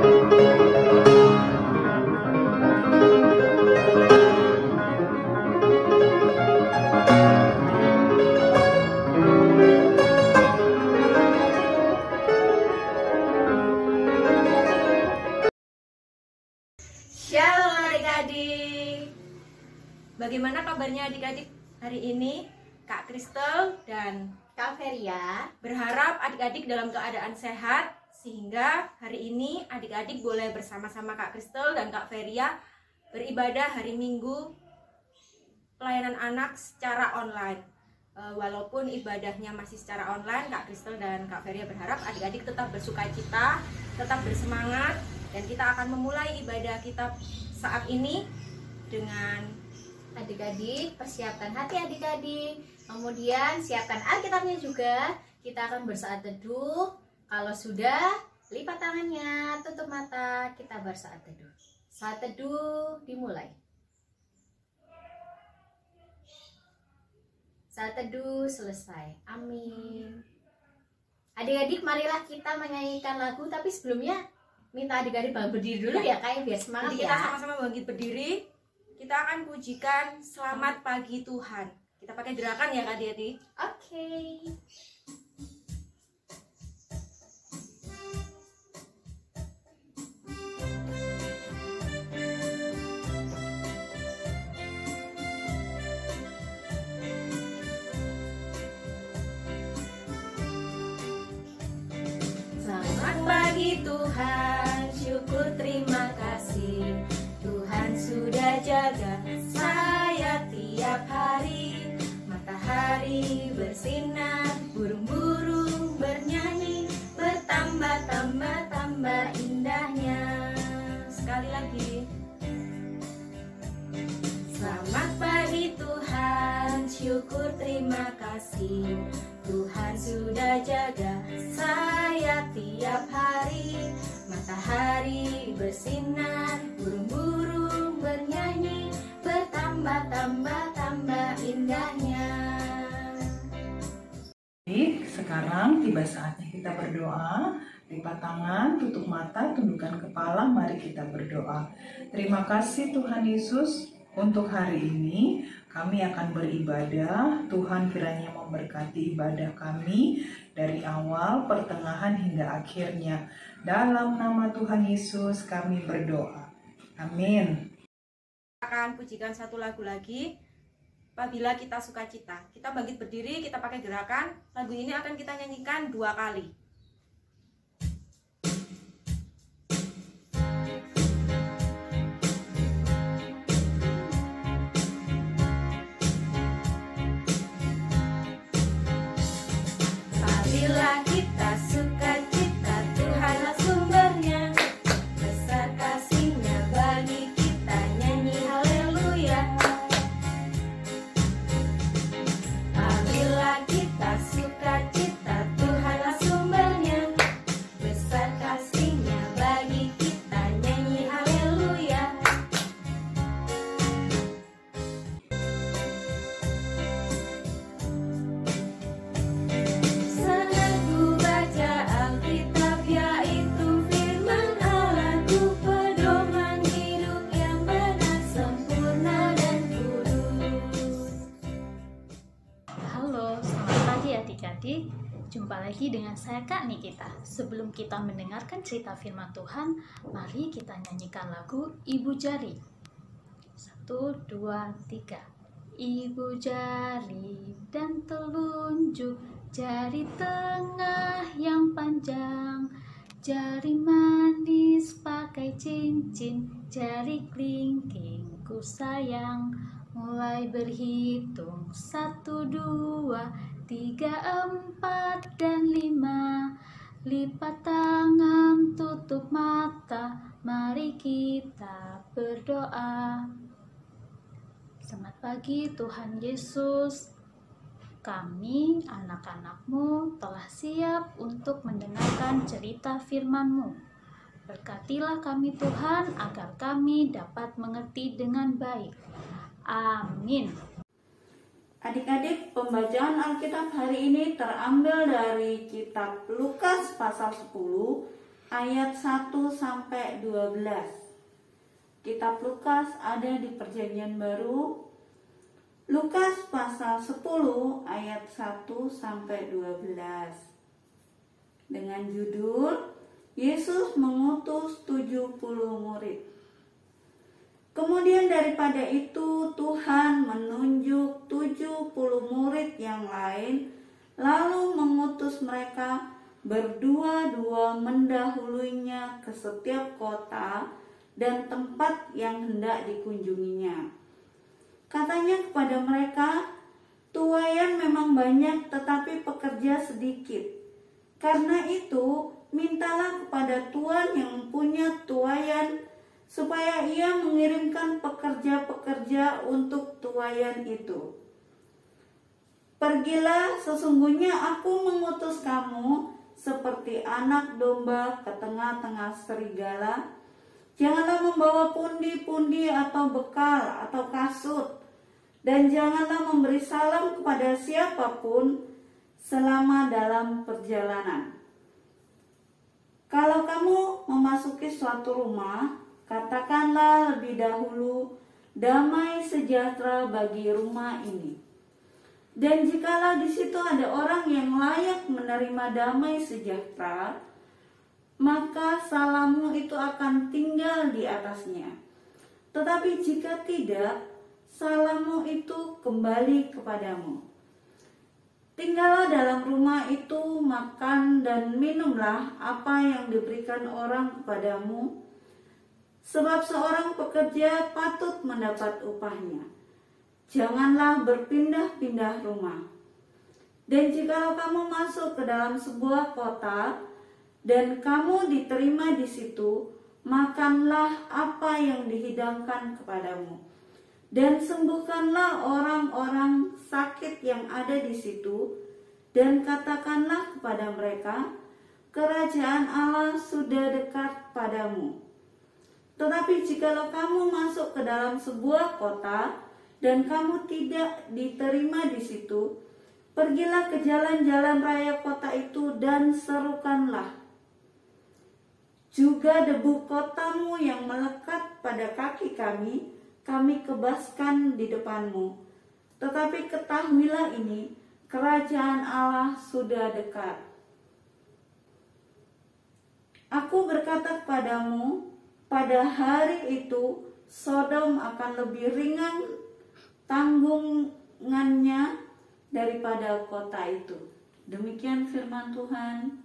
Shalom adik-adik. Bagaimana kabarnya adik-adik hari ini? Kak Kristel dan Kak Feria berharap adik-adik dalam keadaan sehat, sehingga hari ini adik-adik boleh bersama-sama Kak Kristel dan Kak Feria beribadah hari Minggu pelayanan anak secara online. Walaupun ibadahnya masih secara online, Kak Kristel dan Kak Feria berharap adik-adik tetap bersukacita, tetap bersemangat, dan kita akan memulai ibadah kita saat ini dengan adik-adik persiapkan hati adik-adik, kemudian siapkan Alkitabnya juga. Kita akan bersaat teduh. Kalau sudah, lipat tangannya, tutup mata, kita bersaat teduh. Saat teduh dimulai. Saat teduh selesai. Amin. Adik-adik, marilah kita menyanyikan lagu, tapi sebelumnya minta adik-adik bangun berdiri dulu ya, kayak biar semangat. Jadi ya. kita sama-sama bangkit berdiri. Kita akan pujikan Selamat Pagi Tuhan. Kita pakai gerakan ya Kak Diati. Oke. Selamat pagi Tuhan, syukur terima kasih. Tuhan sudah jaga saya tiap hari. Matahari bersinar, burung-burung bernyanyi, bertambah-tambah-tambah indahnya. Sekali lagi. Selamat pagi Tuhan, syukur terima kasih. Tuhan sudah jaga saya tiap hari. Matahari bersinar, burung-burung bernyanyi, bertambah-tambah-tambah indahnya. Baik, sekarang tiba saatnya kita berdoa. Lipat tangan, tutup mata, tundukkan kepala, mari kita berdoa. Terima kasih Tuhan Yesus untuk hari ini. Kami akan beribadah. Tuhan kiranya memberkati ibadah kami dari awal, pertengahan hingga akhirnya. Dalam nama Tuhan Yesus kami berdoa. Amin. Akan pujikan satu lagu lagi. Apabila kita sukacita, kita bangkit berdiri, kita pakai gerakan. Lagu ini akan kita nyanyikan 2 kali. Apabila kita sukacita, Tuhanlah sumbernya. Besar kasih-Nya bagi kita, nyanyi haleluya. Apabila kita sukacita, Tuhanlah sumbernya. Besar kasih-Nya bagi kita, nyanyi haleluya. Senang ku baca Alkitab, yaitu firman Allah-Ku, pedoman hidup yang benar, sempurna dan kudus. Halo, selamat pagi adik-adik. Jumpa lagi dengan saya Kak Nikita. Sebelum kita mendengarkan cerita firman Tuhan, mari kita nyanyikan lagu Ibu Jari. 1, 2, 3. Ibu jari dan telunjuk, jari tengah yang panjang, jari manis pakai cincin, jari kelingking ku sayang. Mulai berhitung 1, 2, 3, 4, dan 5. Lipat tangan, tutup mata, mari kita berdoa. Selamat pagi Tuhan Yesus. Kami, anak-anak-Mu, telah siap untuk mendengarkan cerita firman-Mu. Berkatilah kami Tuhan, agar kami dapat mengerti dengan baik. Amin. Adik-adik, pembacaan Alkitab hari ini terambil dari kitab Lukas pasal 10 ayat 1 sampai 12. Kitab Lukas ada di Perjanjian Baru. Lukas pasal 10 ayat 1 sampai 12. Dengan judul Yesus mengutus 70 murid. Kemudian daripada itu Tuhan menunjuk 70 murid yang lain, lalu mengutus mereka berdua-dua mendahuluinya ke setiap kota dan tempat yang hendak dikunjunginya. Katanya kepada mereka, tuaian memang banyak tetapi pekerja sedikit. Karena itu, mintalah kepada Tuhan yang punya tuaian supaya ia mengirimkan pekerja-pekerja untuk tuaian itu. Pergilah, sesungguhnya aku mengutus kamu seperti anak domba ke tengah-tengah serigala. Janganlah membawa pundi-pundi atau bekal atau kasut, dan janganlah memberi salam kepada siapapun selama dalam perjalanan. Kalau kamu memasuki suatu rumah, katakanlah lebih dahulu, damai sejahtera bagi rumah ini. Dan jikalau di situ ada orang yang layak menerima damai sejahtera, maka salammu itu akan tinggal di atasnya. Tetapi jika tidak, salammu itu kembali kepadamu. Tinggallah dalam rumah itu, makan dan minumlah apa yang diberikan orang kepadamu, sebab seorang pekerja patut mendapat upahnya. Janganlah berpindah-pindah rumah. Dan jikalau kamu masuk ke dalam sebuah kota dan kamu diterima di situ, makanlah apa yang dihidangkan kepadamu, dan sembuhkanlah orang-orang sakit yang ada di situ, dan katakanlah kepada mereka, kerajaan Allah sudah dekat padamu. Tetapi jikalau kamu masuk ke dalam sebuah kota dan kamu tidak diterima di situ, pergilah ke jalan-jalan raya kota itu dan serukanlah, juga debu kotamu yang melekat pada kaki kami kebaskan di depanmu. Tetapi ketahuilah ini, kerajaan Allah sudah dekat. Aku berkata kepadamu, pada hari itu Sodom akan lebih ringan tanggungannya daripada kota itu. Demikian firman Tuhan.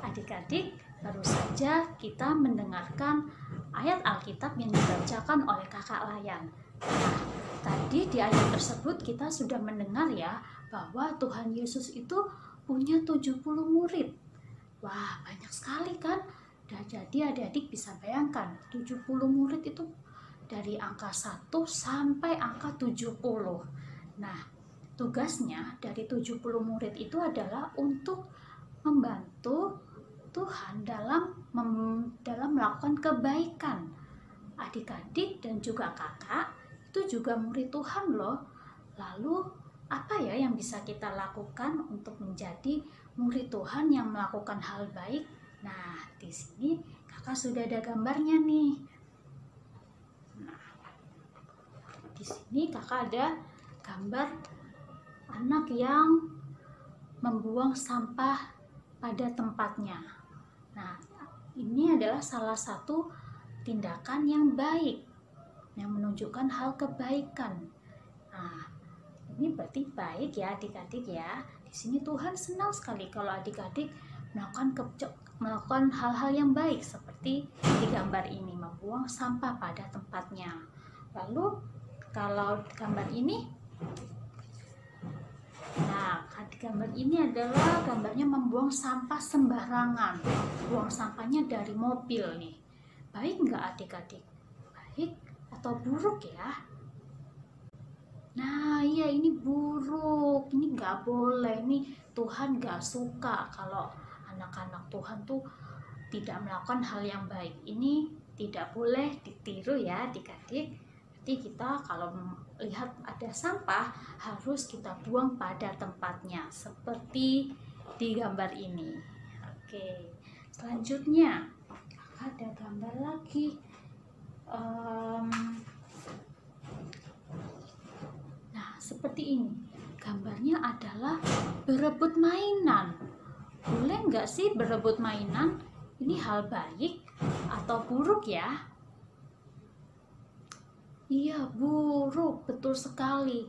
Adik-adik, baru saja kita mendengarkan ayat Alkitab yang dibacakan oleh Kakak Layan. Nah, tadi di ayat tersebut kita sudah mendengar ya bahwa Tuhan Yesus itu punya 70 murid. Wah, banyak sekali kan? Dan jadi adik-adik bisa bayangkan 70 murid itu dari angka 1 sampai angka 70. Nah, tugasnya dari 70 murid itu adalah untuk membantu Tuhan dalam melakukan kebaikan. Adik-adik dan juga kakak itu juga murid Tuhan loh. Lalu apa ya yang bisa kita lakukan untuk menjadi murid Tuhan yang melakukan hal baik? Nah, di sini kakak sudah ada gambarnya nih. Nah, di sini kakak ada gambar anak yang membuang sampah pada tempatnya. Nah, ini adalah salah satu tindakan yang baik, yang menunjukkan hal kebaikan. Nah, ini berarti baik ya adik-adik ya. Di sini Tuhan senang sekali kalau adik-adik melakukan hal-hal yang baik seperti di gambar ini, membuang sampah pada tempatnya. Lalu kalau gambar ini, nah di gambar ini adalah gambarnya membuang sampah sembarangan. Buang sampahnya dari mobil nih. Baik nggak adik-adik? Baik atau buruk ya? Nah iya, ini buruk, ini nggak boleh, ini Tuhan nggak suka kalau anak-anak Tuhan tuh tidak melakukan hal yang baik. Ini tidak boleh ditiru ya adik-adik. Jadi kita kalau lihat ada sampah harus kita buang pada tempatnya seperti di gambar ini. Oke, selanjutnya ada gambar lagi. Nah, seperti ini. Gambarnya adalah berebut mainan. Boleh nggak sih berebut mainan? Ini hal baik atau buruk ya? Iya, buruk, betul sekali.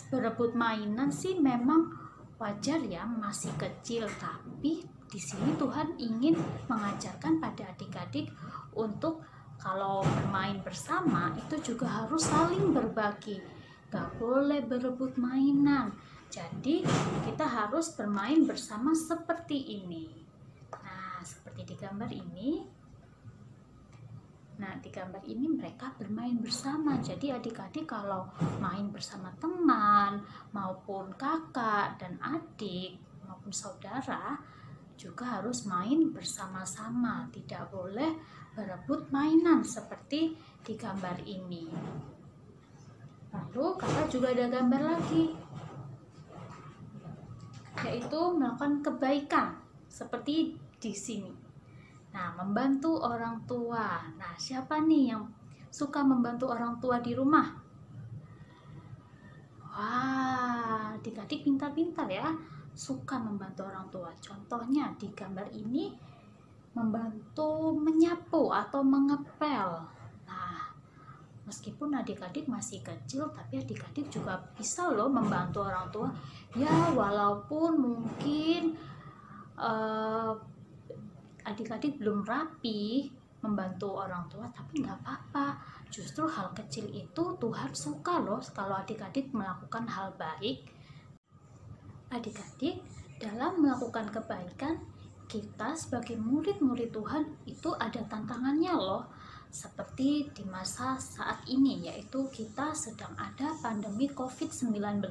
Berebut mainan sih memang wajar ya, masih kecil, tapi di sini Tuhan ingin mengajarkan pada adik-adik untuk kalau bermain bersama itu juga harus saling berbagi. Gak boleh berebut mainan. Jadi kita harus bermain bersama seperti ini. Nah, seperti di gambar ini. Nah, di gambar ini mereka bermain bersama. Jadi adik-adik kalau main bersama teman maupun kakak dan adik maupun saudara juga harus main bersama-sama. Tidak boleh berebut mainan seperti di gambar ini. Lalu kakak juga ada gambar lagi, yaitu melakukan kebaikan seperti di sini. Nah, membantu orang tua. Nah, siapa nih yang suka membantu orang tua di rumah? Wah, adik-adik pintar-pintar ya, suka membantu orang tua. Contohnya di gambar ini membantu menyapu atau mengepel. Nah, meskipun adik-adik masih kecil, tapi adik-adik juga bisa loh membantu orang tua. Ya, walaupun mungkin adik-adik belum rapi membantu orang tua, tapi nggak apa-apa. Justru hal kecil itu Tuhan suka loh kalau adik-adik melakukan hal baik. Adik-adik, dalam melakukan kebaikan, kita sebagai murid-murid Tuhan itu ada tantangannya loh. Seperti di masa saat ini, yaitu kita sedang ada pandemi COVID-19.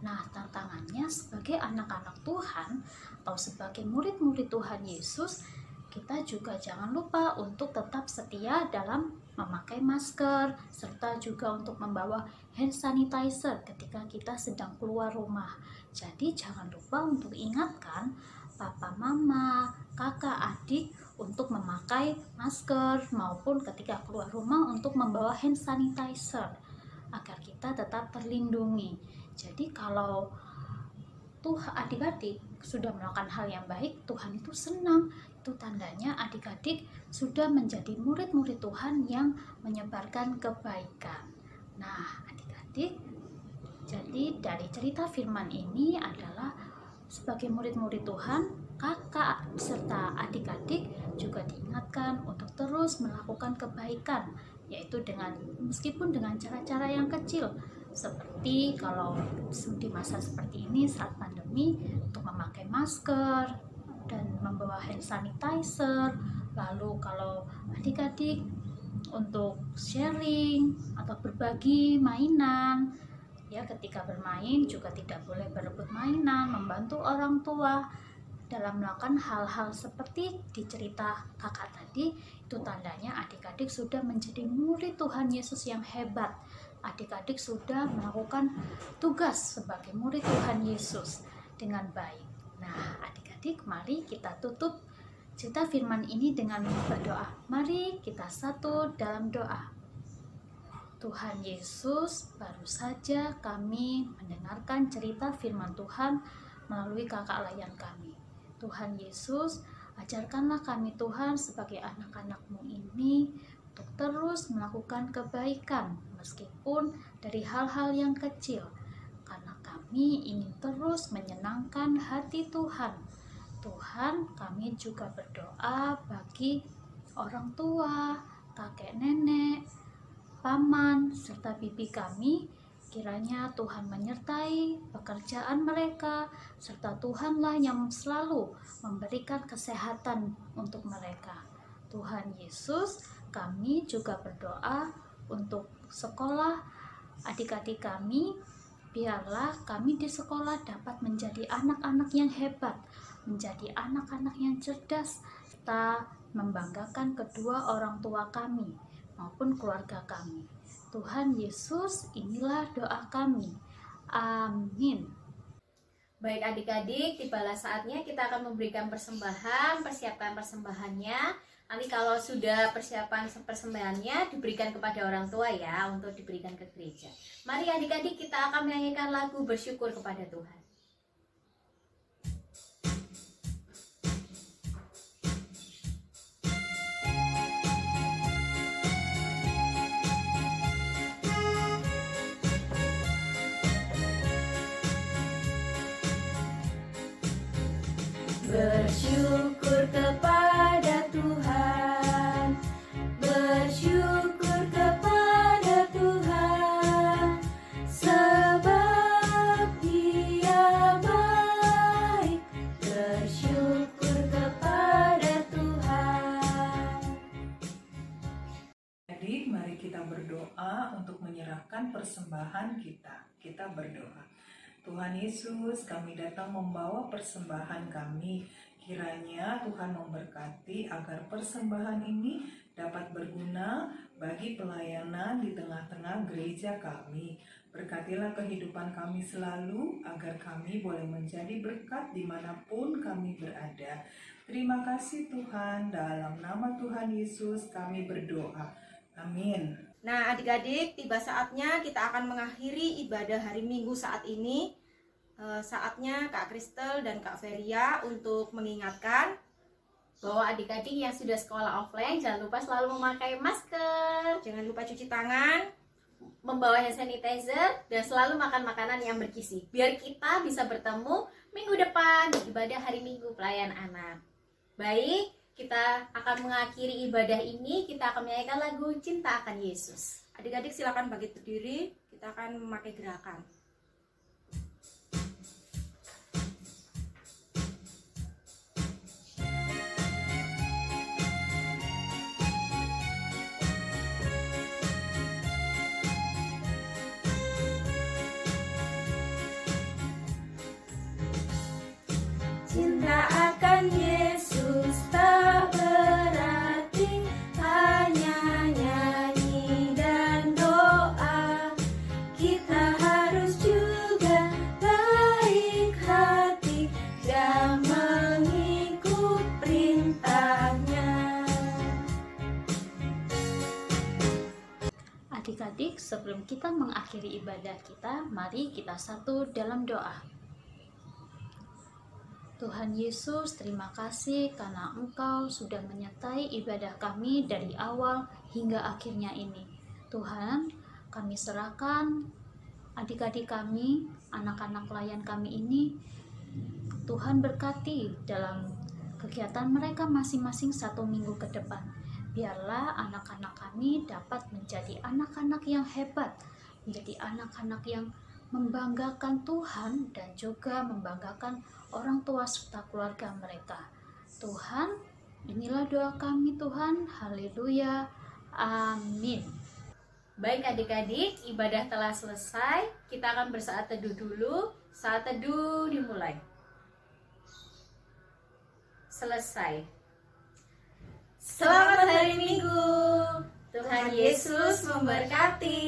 Nah, tantangannya sebagai anak-anak Tuhan atau sebagai murid-murid Tuhan Yesus, kita juga jangan lupa untuk tetap setia dalam memakai masker, serta juga untuk membawa hand sanitizer ketika kita sedang keluar rumah. Jadi jangan lupa untuk ingatkan papa, mama, kakak, adik untuk memakai masker maupun ketika keluar rumah untuk membawa hand sanitizer agar kita tetap terlindungi. Jadi kalau adik-adik sudah melakukan hal yang baik, Tuhan itu senang. Itu tandanya adik-adik sudah menjadi murid-murid Tuhan yang menyebarkan kebaikan. Nah, adik-adik, jadi dari cerita firman ini adalah sebagai murid-murid Tuhan, kakak serta adik-adik juga diingatkan untuk terus melakukan kebaikan, yaitu meskipun dengan cara-cara yang kecil, seperti kalau di masa seperti ini saat pandemi untuk memakai masker dan membawa hand sanitizer. Lalu kalau adik-adik untuk sharing atau berbagi mainan, ya ketika bermain juga tidak boleh berebut mainan, membantu orang tua dalam melakukan hal-hal seperti di cerita kakak tadi. Itu tandanya adik-adik sudah menjadi murid Tuhan Yesus yang hebat. Adik-adik sudah melakukan tugas sebagai murid Tuhan Yesus dengan baik. Nah, adik-adik, mari kita tutup cerita firman ini dengan berdoa. Mari kita satu dalam doa. Tuhan Yesus, baru saja kami mendengarkan cerita firman Tuhan melalui kakak layan kami. Tuhan Yesus, ajarkanlah kami Tuhan sebagai anak-anak-Mu ini untuk terus melakukan kebaikan meskipun dari hal-hal yang kecil, karena kami ingin terus menyenangkan hati Tuhan. Tuhan, kami juga berdoa bagi orang tua, kakek nenek, paman, serta bibi kami. Kiranya Tuhan menyertai pekerjaan mereka, serta Tuhanlah yang selalu memberikan kesehatan untuk mereka. Tuhan Yesus, kami juga berdoa untuk sekolah adik-adik kami. Biarlah kami di sekolah dapat menjadi anak-anak yang hebat, menjadi anak-anak yang cerdas, serta membanggakan kedua orang tua kami maupun keluarga kami. Tuhan Yesus, inilah doa kami. Amin. Baik adik-adik, tibalah saatnya kita akan memberikan persembahan, persiapkan persembahannya. Nanti kalau sudah persiapan persembahannya diberikan kepada orang tua ya, untuk diberikan ke gereja. Mari adik-adik kita akan menyanyikan lagu bersyukur kepada Tuhan. Bersyukur kepada Tuhan, bersyukur kepada Tuhan, sebab Dia baik. Bersyukur kepada Tuhan. Adik, mari kita berdoa untuk menyerahkan persembahan kita. Kita berdoa. Tuhan Yesus, kami datang membawa persembahan kami. Kiranya Tuhan memberkati agar persembahan ini dapat berguna bagi pelayanan di tengah-tengah gereja kami. Berkatilah kehidupan kami selalu agar kami boleh menjadi berkat dimanapun kami berada. Terima kasih Tuhan, dalam nama Tuhan Yesus kami berdoa. Amin. Nah adik-adik, tiba saatnya kita akan mengakhiri ibadah hari Minggu saat ini. Saatnya Kak Kristel dan Kak Feria untuk mengingatkan bahwa adik-adik yang sudah sekolah offline jangan lupa selalu memakai masker, jangan lupa cuci tangan, membawa hand sanitizer, dan selalu makan makanan yang bergizi. Biar kita bisa bertemu minggu depan di ibadah hari Minggu pelayan anak. Baik, kita akan mengakhiri ibadah ini, kita akan menyanyikan lagu Cinta Akan Yesus. Adik-adik silakan bangkit berdiri, kita akan memakai gerakan. Cinta akan Yesus tak berarti hanya nyanyi dan doa. Kita harus juga baik hati dan mengikut perintahnya. Adik-adik, sebelum kita mengakhiri ibadah kita, mari kita satu dalam doa. Tuhan Yesus, terima kasih karena Engkau sudah menyertai ibadah kami dari awal hingga akhirnya ini. Tuhan, kami serahkan adik-adik kami, anak-anak pelayan kami ini. Tuhan berkati dalam kegiatan mereka masing-masing 1 minggu ke depan. Biarlah anak-anak kami dapat menjadi anak-anak yang hebat, menjadi anak-anak yang membanggakan Tuhan dan juga membanggakan orang tua serta keluarga mereka. Tuhan, inilah doa kami Tuhan. Haleluya. Amin. Baik adik-adik, ibadah telah selesai. Kita akan bersaat teduh dulu. Saat teduh dimulai. Selesai. Selamat hari Minggu. Tuhan Yesus memberkati.